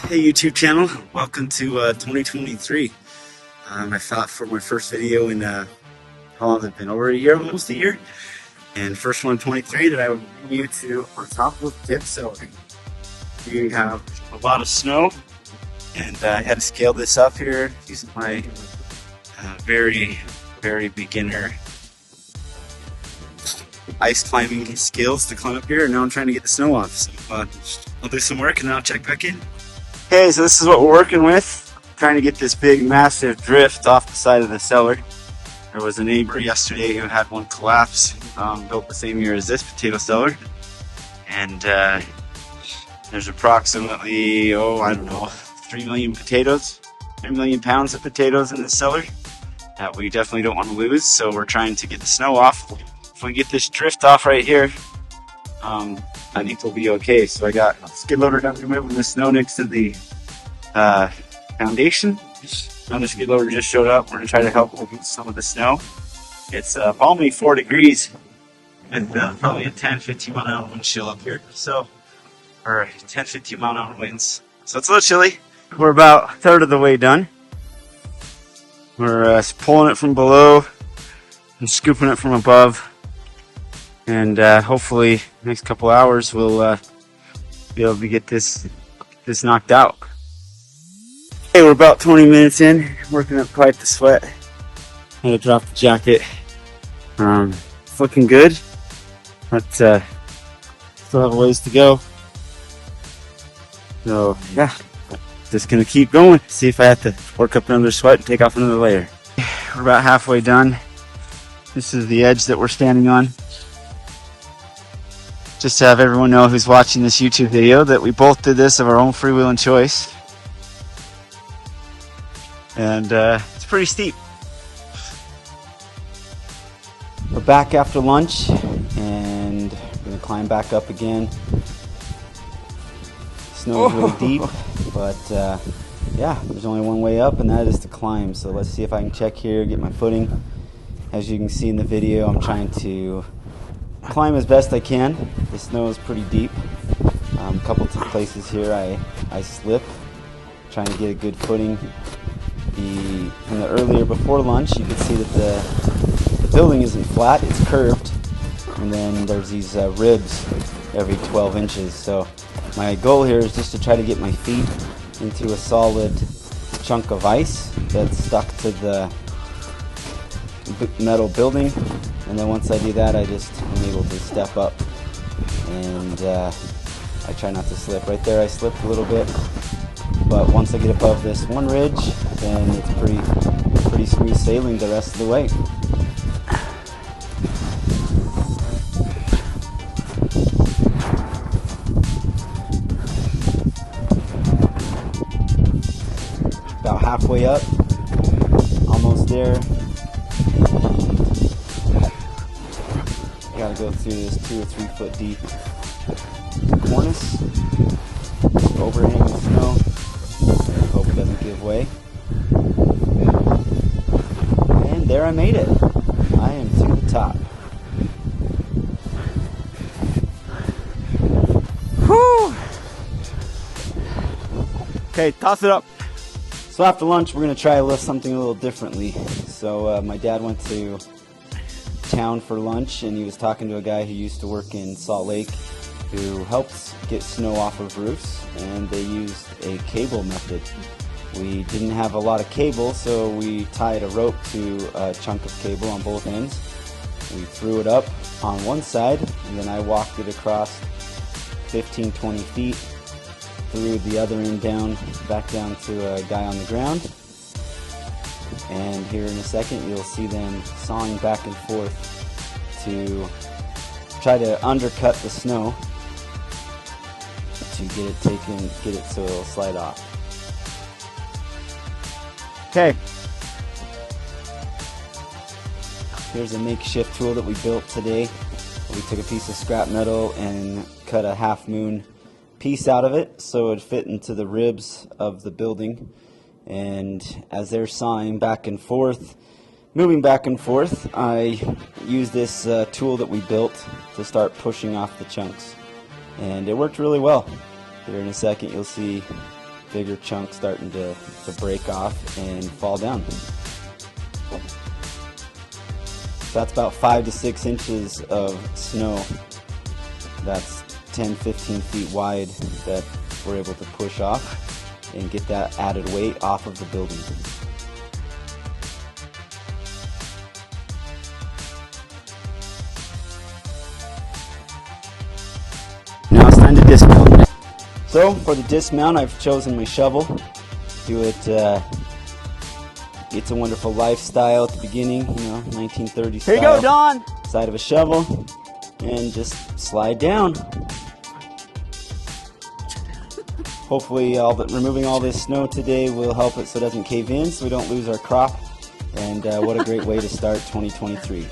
Hey YouTube channel, welcome to 2023. I thought for my first video in how long has it been? Over a year, almost a year. And first one in 23 that I would bring you to our top of tip celery. We have a lot of snow, and I had to scale this up here using my very beginner ice climbing skills to climb up here. And now I'm trying to get the snow off. So I'll do some work and then I'll check back in. Okay, so this is what we're working with. Trying to get this big, massive drift off the side of the cellar. There was a neighbor yesterday who had one collapse, built the same year as this potato cellar. And there's approximately, I don't know, 3 million potatoes, 3 million pounds of potatoes in this cellar that we definitely don't want to lose. So we're trying to get the snow off. If we get this drift off right here, I think we'll be okay. So I got a skid loader down here moving the snow next to the foundation. Now the skid loader just showed up. We're going to try to help move some of the snow. It's balmy 4 degrees and probably a 10-15 mile an hour wind chill up here. So, or 10-15 mile an hour winds. So it's a little chilly. We're about a third of the way done. We're pulling it from below and scooping it from above. And hopefully next couple hours we'll be able to get this knocked out. Okay, we're about 20 minutes in, working up quite the sweat. Had to drop the jacket. It's looking good, but still have a ways to go. So yeah, just gonna keep going. See if I have to work up another sweat and take off another layer. We're about halfway done. This is the edge that we're standing on. Just to have everyone know who's watching this YouTube video that we both did this of our own free will and choice. And it's pretty steep. We're back after lunch and we're going to climb back up again. Snow is really deep, but yeah, there's only one way up and that is to climb. So let's see if I can check here, get my footing. As you can see in the video, I'm trying to climb as best I can. The snow is pretty deep. A couple of places here I slip, trying to get a good footing. From the earlier before lunch, you can see that the building isn't flat, it's curved, and then there's these ribs every 12 inches. So my goal here is just to try to get my feet into a solid chunk of ice that's stuck to the metal building. And then once I do that, I just am able to step up, and I try not to slip. Right there I slipped a little bit, but once I get above this one ridge, then it's pretty smooth sailing the rest of the way. About halfway up, almost there. Gotta go through this 2 or 3 foot deep cornice, overhanging snow. Hope it doesn't give way. And there I made it. I am to the top. Whew! Okay, toss it up. So after lunch, we're gonna try something a little differently. So my dad went to town for lunch and he was talking to a guy who used to work in Salt Lake who helps get snow off of roofs, and they used a cable method. We didn't have a lot of cable, so we tied a rope to a chunk of cable on both ends. We threw it up on one side and then I walked it across 15-20 feet, threw the other end down, back down to a guy on the ground. And here in a second you'll see them sawing back and forth to try to undercut the snow to get it so it'll slide off. Okay. Here's a makeshift tool that we built today. We took a piece of scrap metal and cut a half moon piece out of it so it fit into the ribs of the building. And as they're sawing back and forth, moving back and forth, I used this tool that we built to start pushing off the chunks. And it worked really well. Here in a second you'll see bigger chunks starting to break off and fall down. So that's about 5 to 6 inches of snow. That's 10, 15 feet wide that we're able to push off and get that added weight off of the building. Now it's time to dismount. So for the dismount, I've chosen my shovel. Do it. It's a Wonderful Lifestyle at the beginning, 1930s style. Here you go, Don. Side of a shovel, and just slide down. Hopefully, removing all this snow today will help it so it doesn't cave in, so we don't lose our crop. And what a great way to start 2023.